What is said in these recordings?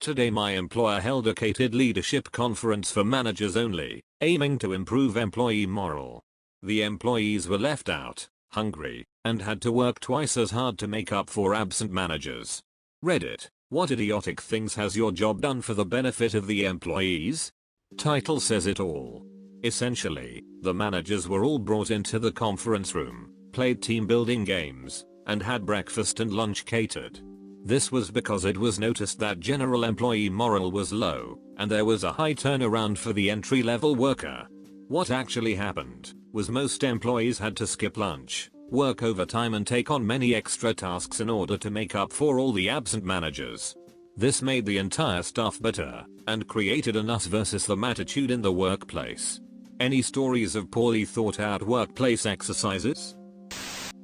Today my employer held a catered leadership conference for managers only, aiming to improve employee morale. The employees were left out, hungry, and had to work twice as hard to make up for absent managers. Reddit, what idiotic things has your job done for the benefit of the employees? Title says it all. Essentially, the managers were all brought into the conference room, played team building games, and had breakfast and lunch catered. This was because it was noticed that general employee morale was low, and there was a high turnaround for the entry-level worker. What actually happened was most employees had to skip lunch, work overtime and take on many extra tasks in order to make up for all the absent managers. This made the entire staff bitter, and created an us versus them attitude in the workplace. Any stories of poorly thought out workplace exercises?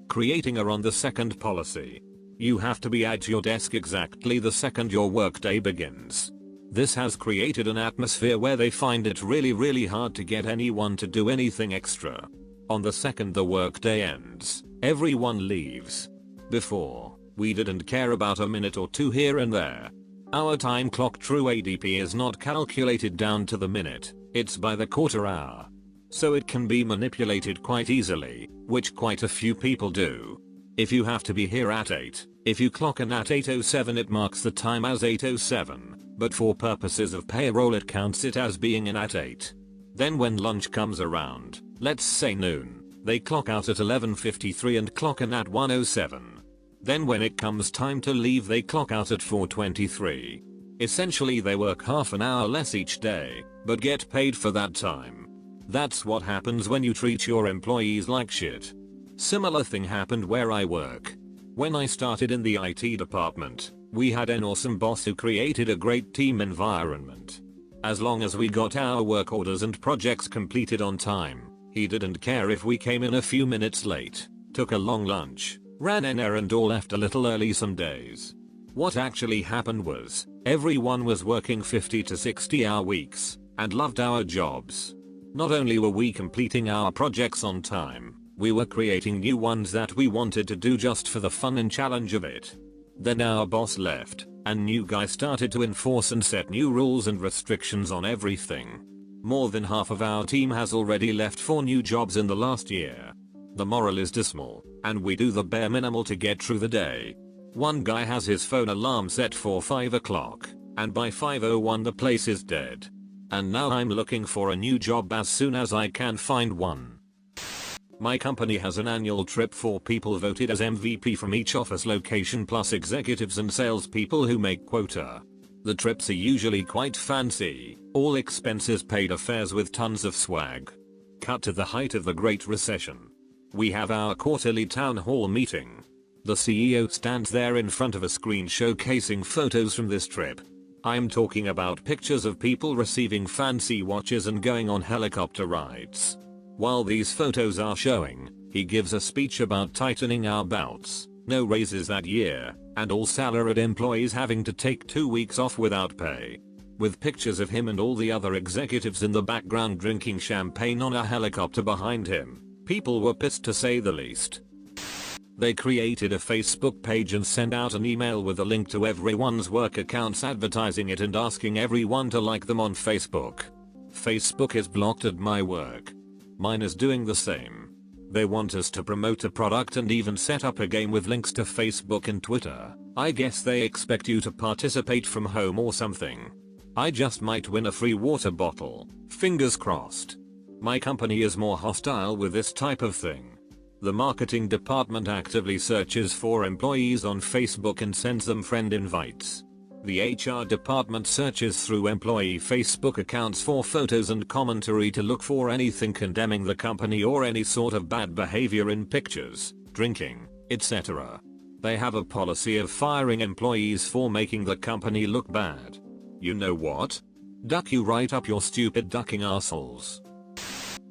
Creating a on-the-second policy. You have to be at your desk exactly the second your workday begins. This has created an atmosphere where they find it really hard to get anyone to do anything extra. On the second the workday ends, everyone leaves. Before, we didn't care about a minute or two here and there. Our time clock true ADP is not calculated down to the minute, it's by the quarter hour. So it can be manipulated quite easily, which quite a few people do. If you have to be here at 8, if you clock in at 8:07 it marks the time as 8:07, but for purposes of payroll it counts it as being in at 8. Then when lunch comes around, let's say noon, they clock out at 11:53 and clock in at 1:07. Then when it comes time to leave they clock out at 4:23. Essentially they work half an hour less each day, but get paid for that time. That's what happens when you treat your employees like shit. Similar thing happened where I work. When I started in the IT department, we had an awesome boss who created a great team environment. As long as we got our work orders and projects completed on time, he didn't care if we came in a few minutes late, took a long lunch, ran an errand or left a little early some days. What actually happened was, everyone was working 50 to 60 hour weeks, and loved our jobs. Not only were we completing our projects on time, we were creating new ones that we wanted to do just for the fun and challenge of it. Then our boss left, and new guys started to enforce and set new rules and restrictions on everything. More than half of our team has already left for new jobs in the last year. The morale is dismal, and we do the bare minimal to get through the day. One guy has his phone alarm set for 5 o'clock, and by 5:01 the place is dead. And now I'm looking for a new job as soon as I can find one. My company has an annual trip for people voted as MVP from each office location plus executives and salespeople who make quota. The trips are usually quite fancy, all expenses paid affairs with tons of swag. Cut to the height of the Great Recession. We have our quarterly town hall meeting. The CEO stands there in front of a screen showcasing photos from this trip. I'm talking about pictures of people receiving fancy watches and going on helicopter rides. While these photos are showing, he gives a speech about tightening our belts, no raises that year, and all salaried employees having to take 2 weeks off without pay. With pictures of him and all the other executives in the background drinking champagne on a helicopter behind him, people were pissed to say the least. They created a Facebook page and sent out an email with a link to everyone's work accounts advertising it and asking everyone to like them on Facebook. Facebook is blocked at my work. Mine is doing the same. They want us to promote a product and even set up a game with links to Facebook and Twitter. I guess they expect you to participate from home or something. I just might win a free water bottle, fingers crossed. My company is more hostile with this type of thing. The marketing department actively searches for employees on Facebook and sends them friend invites. The HR department searches through employee Facebook accounts for photos and commentary to look for anything condemning the company or any sort of bad behavior in pictures, drinking, etc. They have a policy of firing employees for making the company look bad. You know what? Duck you right up your stupid ducking assholes.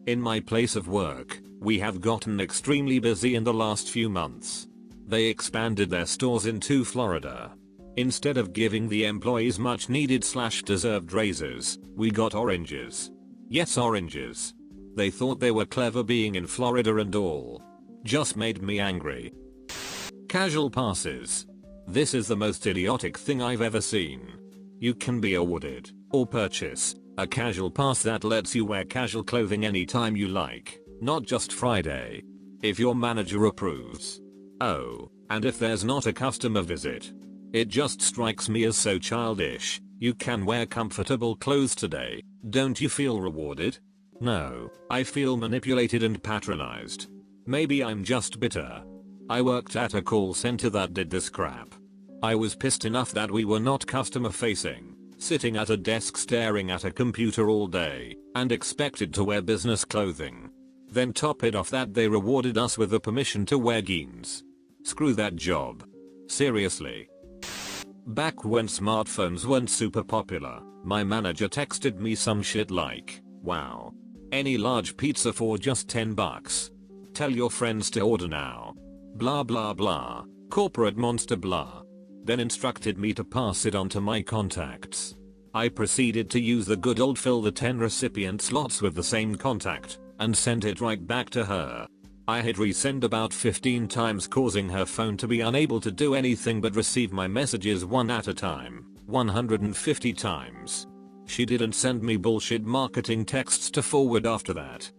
In my place of work, we have gotten extremely busy in the last few months. They expanded their stores into Florida. Instead of giving the employees much needed / deserved raises, we got oranges. Yes, oranges. They thought they were clever being in Florida and all. Just made me angry. Casual passes. This is the most idiotic thing I've ever seen. You can be awarded, or purchase, a casual pass that lets you wear casual clothing anytime you like, not just Friday. If your manager approves. Oh, and if there's not a customer visit. It just strikes me as so childish. You can wear comfortable clothes today. Don't you feel rewarded? No, I feel manipulated and patronized. Maybe I'm just bitter. I worked at a call center that did this crap. I was pissed enough that we were not customer facing, sitting at a desk staring at a computer all day, and expected to wear business clothing. Then top it off that they rewarded us with the permission to wear jeans. Screw that job. Seriously. Back when smartphones weren't super popular, my manager texted me some shit like, "Wow. Any large pizza for just $10. Tell your friends to order now. Blah blah blah. Corporate monster blah." Then instructed me to pass it on to my contacts. I proceeded to use the good old fill the 10 recipient slots with the same contact, and sent it right back to her. I hit resend about 15 times, causing her phone to be unable to do anything but receive my messages one at a time, 150 times. She didn't send me bullshit marketing texts to forward after that.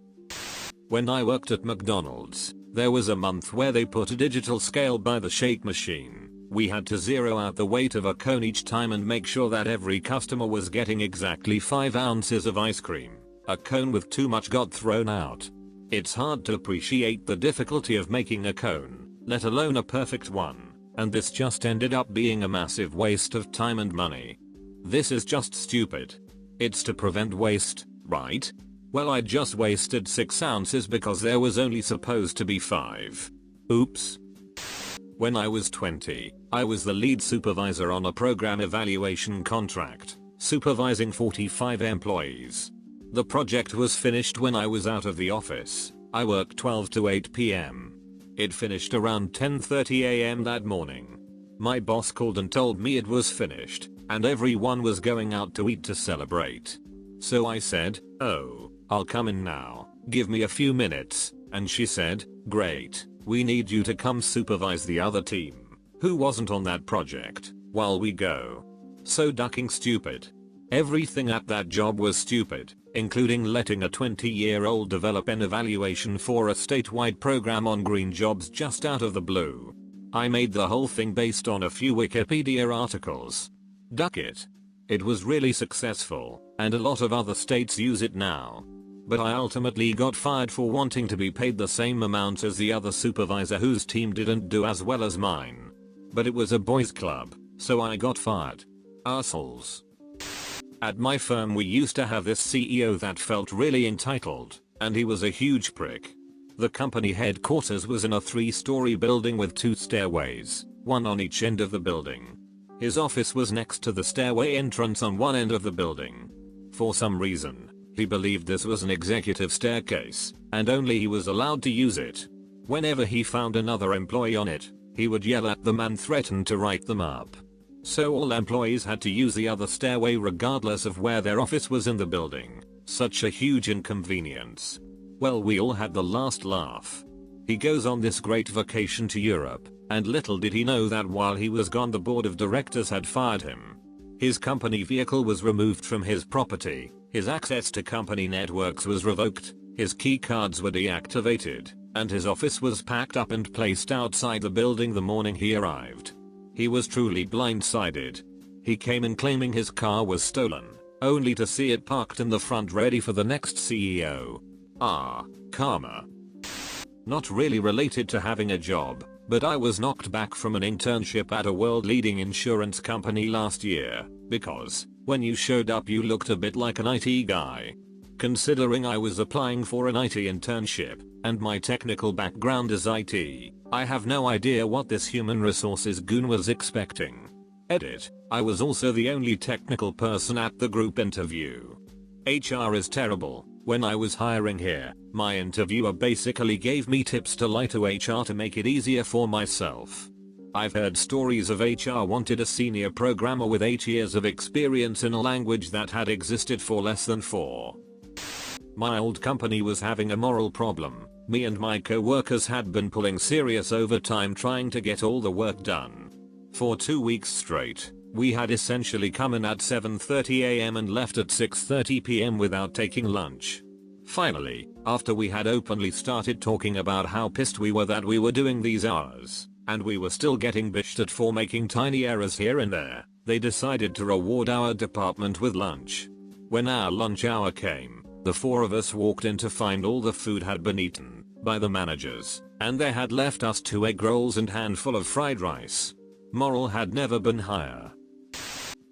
When I worked at McDonald's, there was a month where they put a digital scale by the shake machine. We had to zero out the weight of a cone each time and make sure that every customer was getting exactly 5 ounces of ice cream. A cone with too much got thrown out. It's hard to appreciate the difficulty of making a cone, let alone a perfect one, and this just ended up being a massive waste of time and money. This is just stupid. It's to prevent waste, right? Well, I just wasted 6 ounces because there was only supposed to be 5. Oops. When I was 20, I was the lead supervisor on a program evaluation contract, supervising 45 employees. The project was finished when I was out of the office. I worked 12 to 8 p.m. It finished around 10:30 a.m. that morning. My boss called and told me it was finished, and everyone was going out to eat to celebrate. So I said, "Oh, I'll come in now, give me a few minutes," and she said, "Great, we need you to come supervise the other team, who wasn't on that project, while we go." So ducking stupid. Everything at that job was stupid, including letting a 20-year-old develop an evaluation for a statewide program on green jobs just out of the blue. I made the whole thing based on a few Wikipedia articles. Duck it. It was really successful, and a lot of other states use it now. But I ultimately got fired for wanting to be paid the same amount as the other supervisor whose team didn't do as well as mine. But it was a boys club, so I got fired. Assholes. At my firm we used to have this CEO that felt really entitled, and he was a huge prick. The company headquarters was in a 3-story building with 2 stairways, one on each end of the building. His office was next to the stairway entrance on one end of the building. For some reason, he believed this was an executive staircase, and only he was allowed to use it. Whenever he found another employee on it, he would yell at them and threaten to write them up. So all employees had to use the other stairway regardless of where their office was in the building. Such a huge inconvenience. Well, we all had the last laugh. He goes on this great vacation to Europe, and little did he know that while he was gone the board of directors had fired him. His company vehicle was removed from his property, his access to company networks was revoked, his key cards were deactivated, and his office was packed up and placed outside the building the morning he arrived. He was truly blindsided. He came in claiming his car was stolen, only to see it parked in the front ready for the next CEO. Ah, karma. Not really related to having a job, but I was knocked back from an internship at a world-leading insurance company last year, because, when you showed up you looked a bit like an IT guy. Considering I was applying for an IT internship, and my technical background is IT, I have no idea what this human resources goon was expecting. Edit, I was also the only technical person at the group interview. HR is terrible. When I was hiring here, my interviewer basically gave me tips to lie to HR to make it easier for myself. I've heard stories of HR wanted a senior programmer with 8 years of experience in a language that had existed for less than 4. My old company was having a moral problem. Me and my co-workers had been pulling serious overtime trying to get all the work done. For 2 weeks straight, We had essentially come in at 7:30 am and left at 6:30 pm without taking lunch. Finally, after we had openly started talking about how pissed we were that we were doing these hours, and we were still getting bitched at for making tiny errors here and there, they decided to reward our department with lunch. When our lunch hour came, the four of us walked in to find all the food had been eaten by the managers, and they had left us 2 egg rolls and handful of fried rice. Moral had never been higher.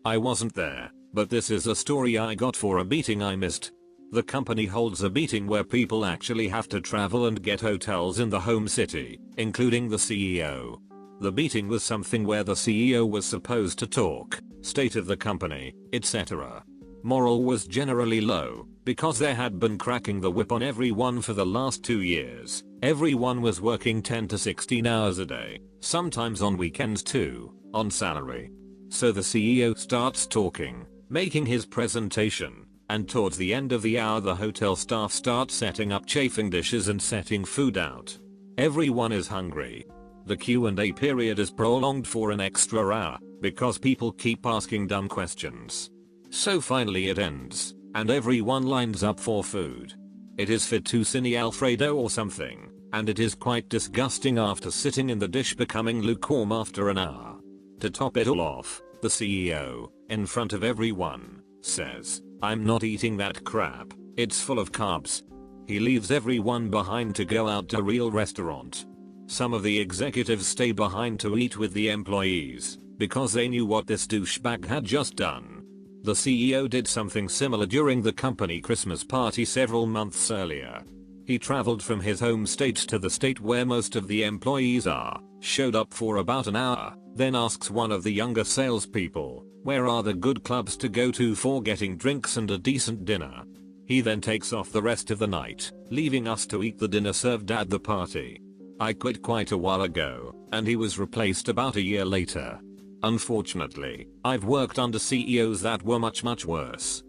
I wasn't there, but this is a story I got for a meeting I missed. The company holds a meeting where people actually have to travel and get hotels in the home city, including the CEO. The meeting was something where the CEO was supposed to talk, state of the company, etc. Moral was generally low, because they had been cracking the whip on everyone for the last 2 years. Everyone was working 10 to 16 hours a day, sometimes on weekends too, on salary. So the CEO starts talking, making his presentation, and towards the end of the hour the hotel staff start setting up chafing dishes and setting food out. Everyone is hungry. The Q&A period is prolonged for an extra hour, because people keep asking dumb questions. So finally it ends, and everyone lines up for food. It is fettuccine alfredo or something, and it is quite disgusting after sitting in the dish becoming lukewarm after an hour. To top it all off, the CEO, in front of everyone, says, "I'm not eating that crap, it's full of carbs." He leaves everyone behind to go out to a real restaurant. Some of the executives stay behind to eat with the employees, because they knew what this douchebag had just done. The CEO did something similar during the company Christmas party several months earlier. He traveled from his home state to the state where most of the employees are, showed up for about an hour, then asks one of the younger salespeople, "Where are the good clubs to go to for getting drinks and a decent dinner?" He then takes off the rest of the night, leaving us to eat the dinner served at the party. I quit quite a while ago, and he was replaced about a year later. Unfortunately, I've worked under CEOs that were much worse.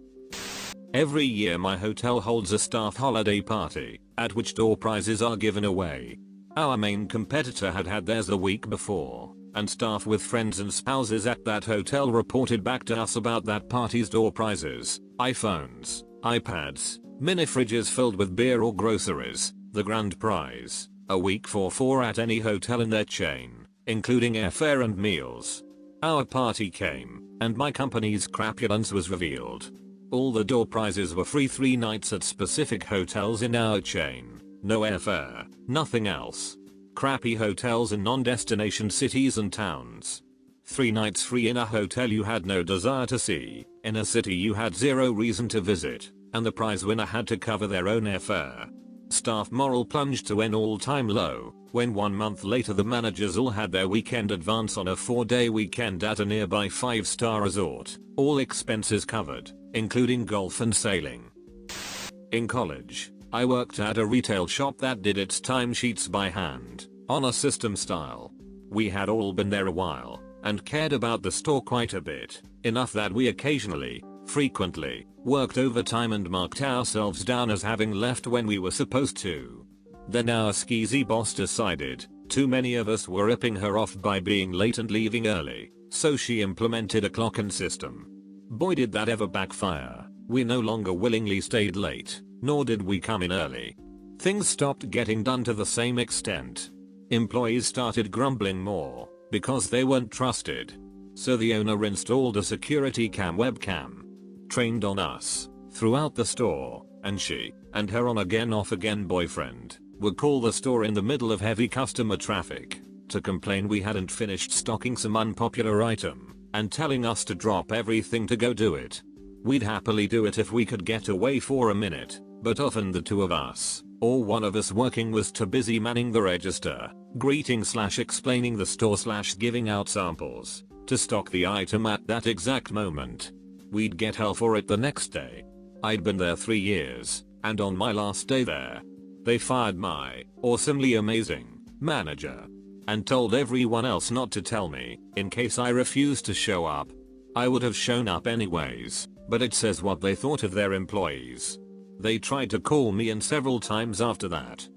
Every year my hotel holds a staff holiday party, at which door prizes are given away. Our main competitor had theirs the week before, and staff with friends and spouses at that hotel reported back to us about that party's door prizes: iPhones, iPads, mini fridges filled with beer or groceries. The grand prize, a week for 4 at any hotel in their chain, including airfare and meals. Our party came, and my company's crapulence was revealed. All the door prizes were free 3 nights at specific hotels in our chain. No airfare, nothing else. Crappy hotels in non-destination cities and towns. 3 nights free in a hotel you had no desire to see, in a city you had zero reason to visit, and the prize winner had to cover their own airfare. Staff morale plunged to an all-time low, when 1 month later the managers all had their weekend advance on a 4-day weekend at a nearby 5-star resort, all expenses covered, including golf and sailing. In college, I worked at a retail shop that did its timesheets by hand, on a system style. We had all been there a while, and cared about the store quite a bit, enough that we occasionally, frequently, worked overtime and marked ourselves down as having left when we were supposed to. Then our skeezy boss decided, too many of us were ripping her off by being late and leaving early, so she implemented a clock-in system. Boy did that ever backfire. We no longer willingly stayed late, nor did we come in early. Things stopped getting done to the same extent. Employees started grumbling more, because they weren't trusted. So the owner installed a security webcam, trained on us, throughout the store, and she, and her on-again off-again boyfriend, would call the store in the middle of heavy customer traffic, to complain we hadn't finished stocking some unpopular item, and telling us to drop everything to go do it. We'd happily do it if we could get away for a minute, but often the 2 of us, or one of us working was too busy manning the register, greeting/explaining the store/giving out samples, to stock the item at that exact moment. We'd get hell for it the next day. I'd been there 3 years, and on my last day there, they fired my awesomely amazing manager and told everyone else not to tell me in case I refused to show up. I would have shown up anyways, but it says what they thought of their employees. They tried to call me in several times after that,